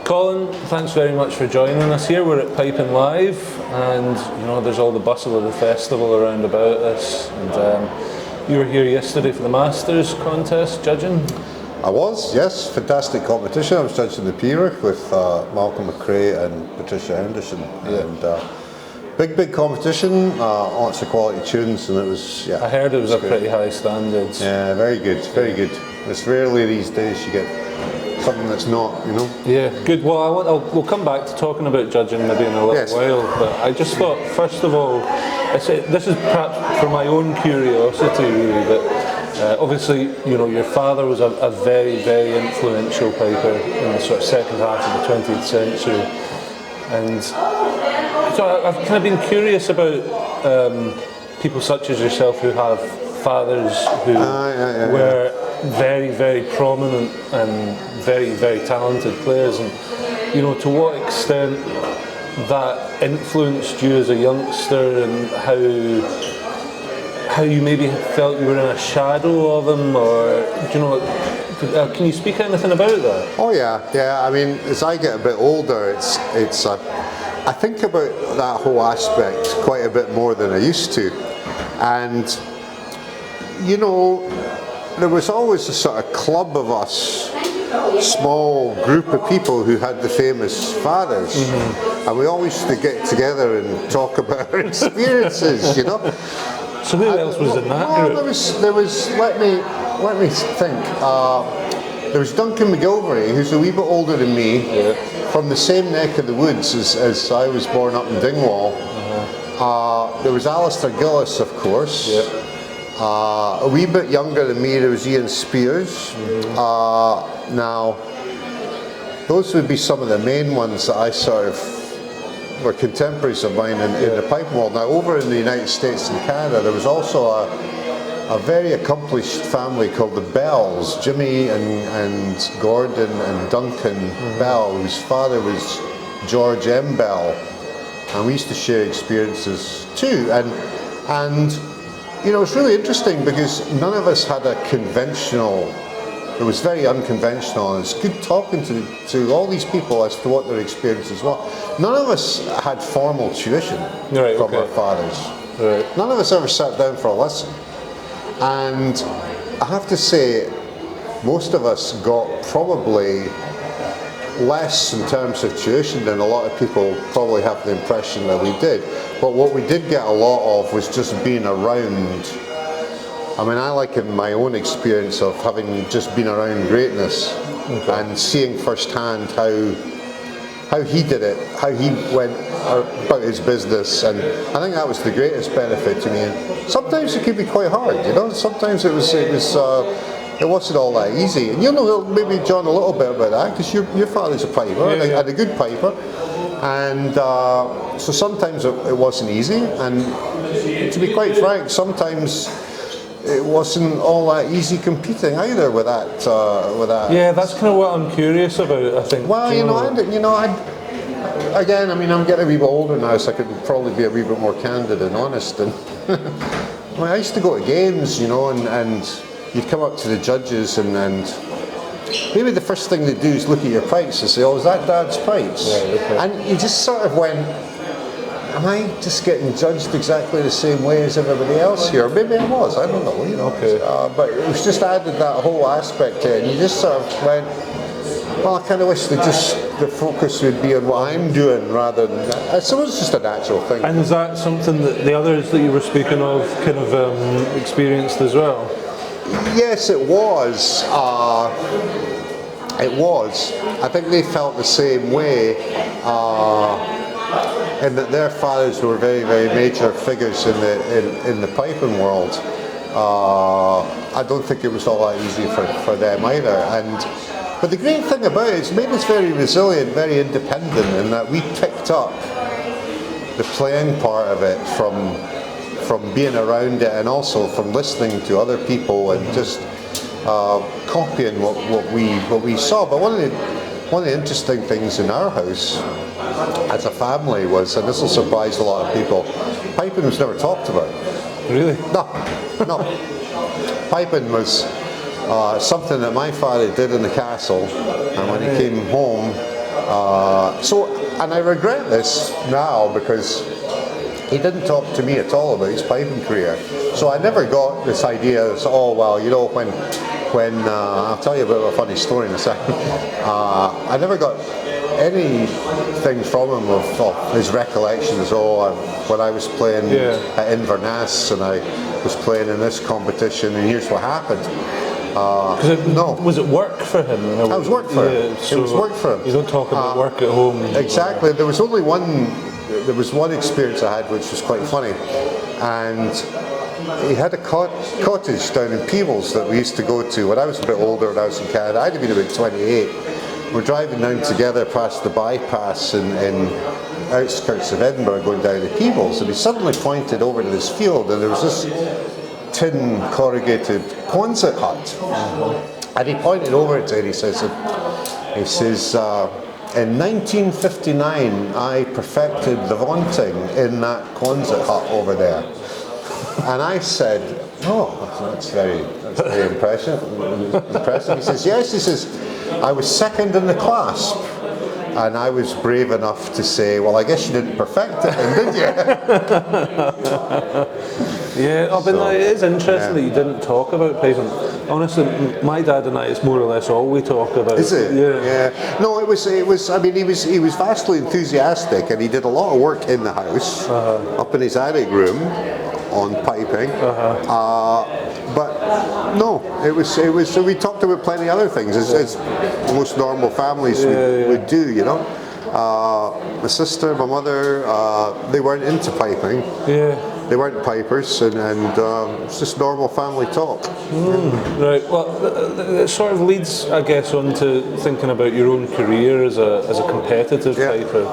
Colin, thanks very much for joining us here. We're at Piping Live, and there's all the bustle of the festival around about us. And you were here yesterday for the Masters contest judging. I was, yes, fantastic competition. I was judging the Peerwick with Malcolm McRae and Patricia Henderson, and big competition. Lots of quality tunes, and it was. Yeah, I heard it was a good. pretty high standard. Yeah, very good, very good. It's rarely these days you get something that's not, Yeah, good. Well, we'll come back to talking about judging maybe in a little while, but I just thought, first of all, this is perhaps for my own curiosity really, but obviously, your father was a very, very influential piper in the sort of second half of the 20th century, and so I've kind of been curious about people such as yourself who have fathers who were very, very prominent and very, very talented players, and to what extent that influenced you as a youngster, and how you maybe felt you were in a shadow of them, or can you speak anything about that? Oh yeah. I mean, as I get a bit older, I think about that whole aspect quite a bit more than I used to, and there was always a sort of club of us, small group of people who had the famous fathers, and we always used to get together and talk about our experiences, So who else was in that group? There was. Let me think. There was Duncan McGilvery, who's a wee bit older than me, from the same neck of the woods as I was born up in Dingwall. There was Alistair Gillis, of course. A wee bit younger than me, there was Ian Spears. Now, those would be some of the main ones that I sort of were contemporaries of mine in the pipe world. Now, over in the United States and Canada, there was also a very accomplished family called the Bells, Jimmy and Gordon and Duncan Bell, whose father was George M. Bell, and we used to share experiences too. And it's really interesting because none of us had a conventional. It was very unconventional, and it's good talking to all these people as to what their experiences were. None of us had formal tuition from our fathers. Right. None of us ever sat down for a lesson. And I have to say, most of us got probably less in terms of tuition than a lot of people probably have the impression that we did. But what we did get a lot of was just being around. I mean, I liken my own experience of having just been around greatness and seeing firsthand how he did it, how he went about his business, and I think that was the greatest benefit to me. And sometimes it could be quite hard, Sometimes it wasn't all that easy. And maybe John a little bit about that, because your father's a piper and a good piper, and so sometimes it wasn't easy. And to be quite frank, sometimes it wasn't all that easy competing either with that. Yeah, that's kind of what I'm curious about, I think. Well, again, I mean, I'm getting a wee bit older now, so I could probably be a wee bit more candid and honest. And I used to go to games, and you'd come up to the judges, and maybe the first thing they do is look at your pipes and say, "Oh, is that Dad's pipes?" Yeah, and you just sort of went, am I just getting judged exactly the same way as everybody else here? Or maybe I was, I don't know, but it was just added that whole aspect to it, and you just sort of went, well, I kind of wish the focus would be on what I'm doing rather than that. So it was just a natural thing. And is that something that the others that you were speaking of kind of experienced as well? Yes, it was. I think they felt the same way. And that their fathers were very, very major figures in the piping world. I don't think it was all that easy for them either. But the great thing about it is it made us very resilient, very independent, in that we picked up the playing part of it from being around it, and also from listening to other people and just copying what we saw. But one of the interesting things in our house as a family was, and this will surprise a lot of people, piping was never talked about. Really? No. Piping was something that my father did in the castle, and when he came home, And I regret this now because he didn't talk to me at all about his piping career. So I never got this idea of, oh well, you know, when I'll tell you about a funny story in a second. I never got anything from him of his recollections. When I was playing at Inverness and I was playing in this competition, and here's what happened. No. Was it work for him? It was work for him. So it was work for him. You don't talk about work at home. Exactly. There was one experience I had which was quite funny, and he had a cottage down in Peebles that we used to go to when I was a bit older when I was in Canada. I'd have been about 28. We're driving down together past the bypass in outskirts of Edinburgh going down to Peebles, and he suddenly pointed over to this field and there was this tin corrugated Quonset hut. And he pointed over to it, he says, in 1959 I perfected the vaunting in that Quonset hut over there. And I said, oh, that's very impressive. He says, yes, he says, I was second in the clasp. And I was brave enough to say, well, I guess you didn't perfect it then, did you? Yeah, but it is interesting that you didn't talk about piping. Honestly, my dad and I, it's more or less all we talk about. Is it? Yeah. No, it was. I mean, he was vastly enthusiastic, and he did a lot of work in the house, up in his attic room, on piping. But no, it was. So we talked about plenty of other things, as most normal families would do, you know. My sister, my mother, they weren't into piping. Yeah. They weren't pipers, and it's just normal family talk. Right. Well, it sort of leads, I guess, on to thinking about your own career as a competitive piper.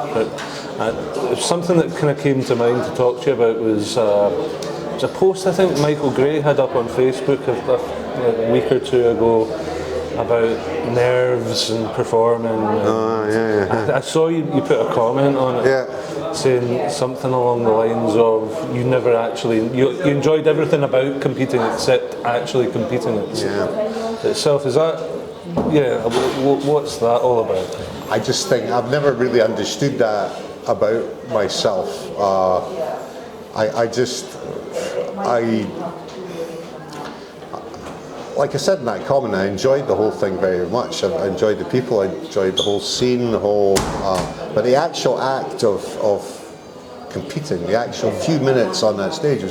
Something that kind of came to mind to talk to you about was a post I think Michael Gray had up on Facebook a week or two ago about nerves and performing. I saw you put a comment on it saying something along the lines of you enjoyed everything about competing except actually competing itself. Is that, what's that all about? I just think I've never really understood that about myself. Like I said in that comment, I enjoyed the whole thing very much. I enjoyed the people, I enjoyed the whole scene, but the actual act of competing, the actual few minutes on that stage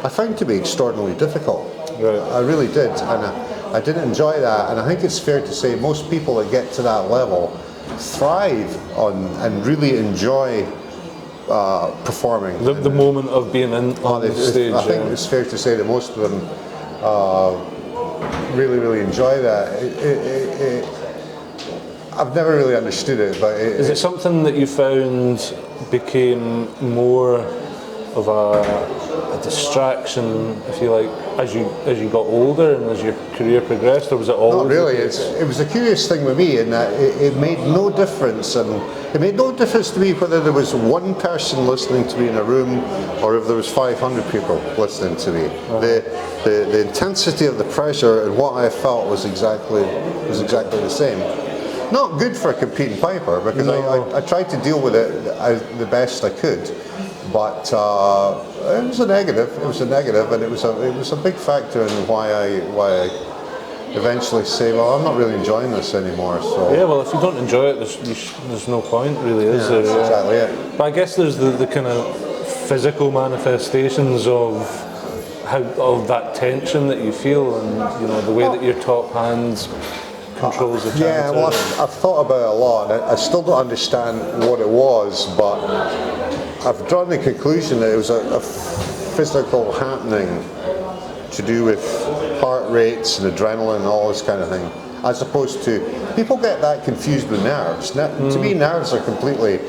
I found to be extraordinarily difficult. Right. I really did, and I didn't enjoy that. And I think it's fair to say most people that get to that level thrive on and really enjoy performing. The moment of being on the stage. I think it's fair to say that most of them really enjoy that. I've never really understood it, but is it something that you found became more of a distraction, if you like, as you got older and as your career progressed, or was it always? Not really. It was a curious thing with me in that it made no difference, and it made no difference to me whether there was one person listening to me in a room or if there was 500 people listening to me. The intensity of the pressure and what I felt was exactly the same. Not good for a competing piper, because I tried to deal with it the best I could, but it was a negative. It was a negative, and it was a big factor in why I eventually say, well, I'm not really enjoying this anymore. So yeah, well, if you don't enjoy it, there's no point, really, is there? That's exactly it. But I guess there's the kind of physical manifestations of that tension that you feel, and the way that your top hand controls the chanter. Yeah, well, I've thought about it a lot, and I still don't understand what it was, but I've drawn the conclusion that it was a physical happening to do with heart rates and adrenaline and all this kind of thing, as opposed to, people get that confused with nerves. To me, nerves are a completely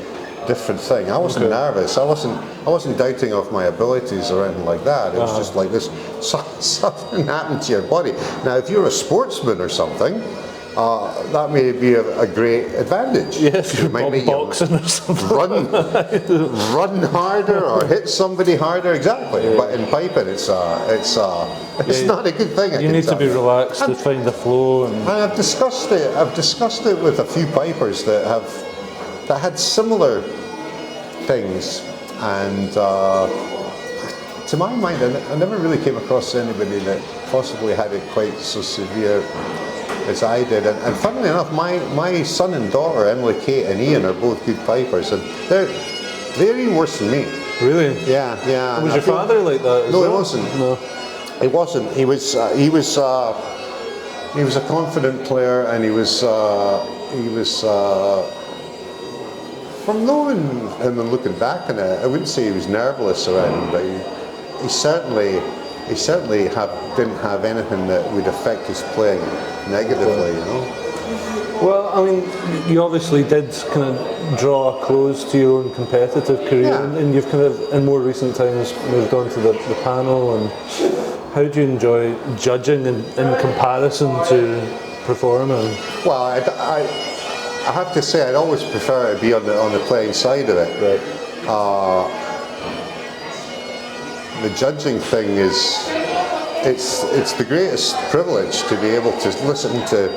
different thing. I wasn't nervous. I wasn't doubting of my abilities or anything like that. It was just like this, something happened to your body. Now, if you're a sportsman or something, that may be a great advantage. Yeah, if you're boxing or something. Run harder or hit somebody harder, exactly. Yeah. But in piping, it's not a good thing. You need to be relaxed to find the flow. And I've discussed it with a few pipers that have that had similar things, and to my mind, I never really came across anybody that possibly had it quite so severe as I did. And funnily enough, my son and daughter, Emily, Kate, and Ian, are both good pipers, and they're even worse than me. Really? Yeah, yeah. Was your father like that? No, well? he wasn't. No, he wasn't. He was a confident player, and he was from knowing him and looking back on it, I wouldn't say he was nerveless around, but he certainly didn't have anything that would affect his playing negatively, you know. Well, I mean, you obviously did kind of draw a close to your own competitive career, Yeah. and you've kind of, in more recent times, moved on to the panel. And how do you enjoy judging in comparison to performing? Well, I have to say I'd always prefer to be on the playing side of it. Right. The judging thing is, it's the greatest privilege to be able to listen to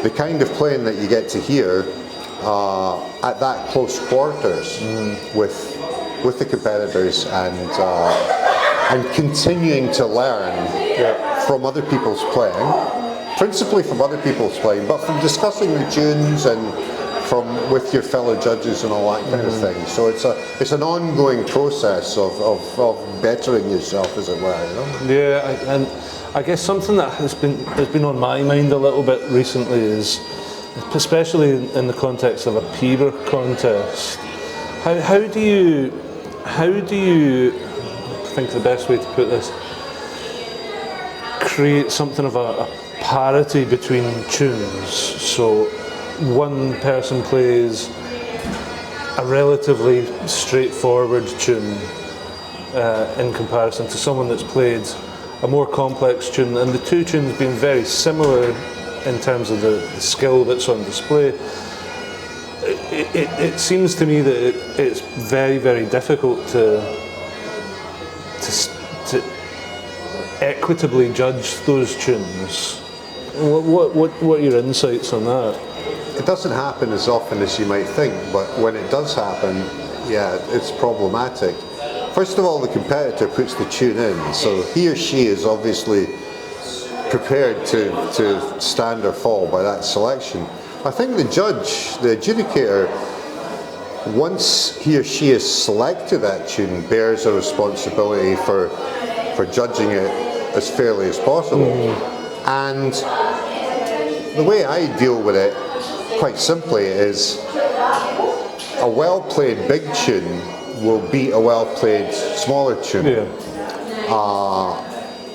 the kind of playing that you get to hear at that close quarters with the competitors, and continuing to learn from other people's playing, principally from other people's playing, but from discussing the tunes and from with your fellow judges and all that kind of thing. So it's an ongoing process of bettering yourself, as it were, you know? Yeah, and I guess something that has been on my mind a little bit recently is, especially in the context of a peer contest, how do you think the best way to put this, create something of a parity between tunes? So one person plays a relatively straightforward tune in comparison to someone that's played a more complex tune, and the two tunes being very similar in terms of the skill that's on display. It seems to me that it's very, very difficult to equitably judge those tunes. What are your insights on that? It doesn't happen as often as you might think, but when it does happen, yeah, it's problematic. First of all, the competitor puts the tune in, so he or she is obviously prepared to stand or fall by that selection. I think the judge, the adjudicator, once he or she has selected that tune, bears a responsibility for judging it as fairly as possible. And the way I deal with it, quite simply, is a well-played big tune will beat a well-played smaller tune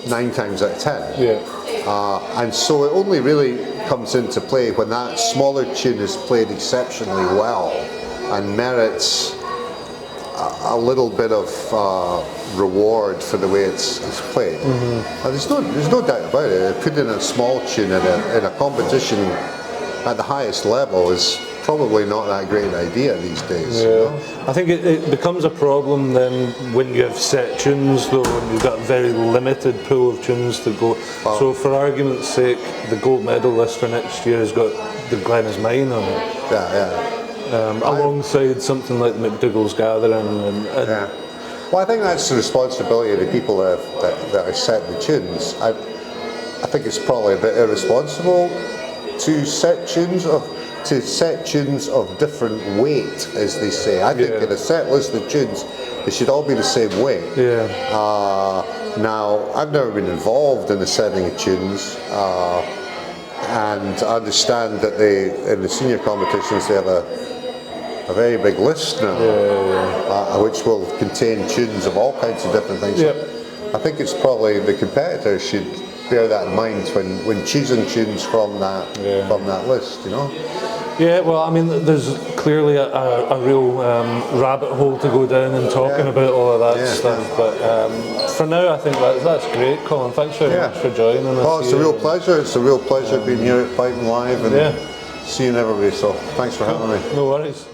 9 times out of 10. Yeah. And so it only really comes into play when that smaller tune is played exceptionally well and merits a little bit of reward for the way it's played. There's no doubt about it. Putting a small tune in a competition at the highest level is probably not that great an idea these days. Yeah. You know? I think it becomes a problem then when you have set tunes, though, and you've got a very limited pool of tunes to go. So for argument's sake, the gold medal list for next year has got the Glen is Mine on it. Alongside something like McDougall's Gathering. Yeah. Well, I think that's the responsibility of the people that are setting the tunes. I think it's probably a bit irresponsible to set tunes of different weight, as they say. I think in a set list of tunes, they should all be the same weight. Yeah. Now, I've never been involved in the setting of tunes, and I understand that in the senior competitions they have a very big list now, which will contain tunes of all kinds of different things. I think it's probably the competitors should bear that in mind when choosing tunes from that list, you know. Yeah, well, I mean, there's clearly a real rabbit hole to go down and talking about all of that stuff. But for now, I think that's great, Colin. Thanks very much for joining us. Oh, it's a real pleasure. It's a real pleasure being here at Fighting Live, and seeing everybody. So thanks for having me. No worries.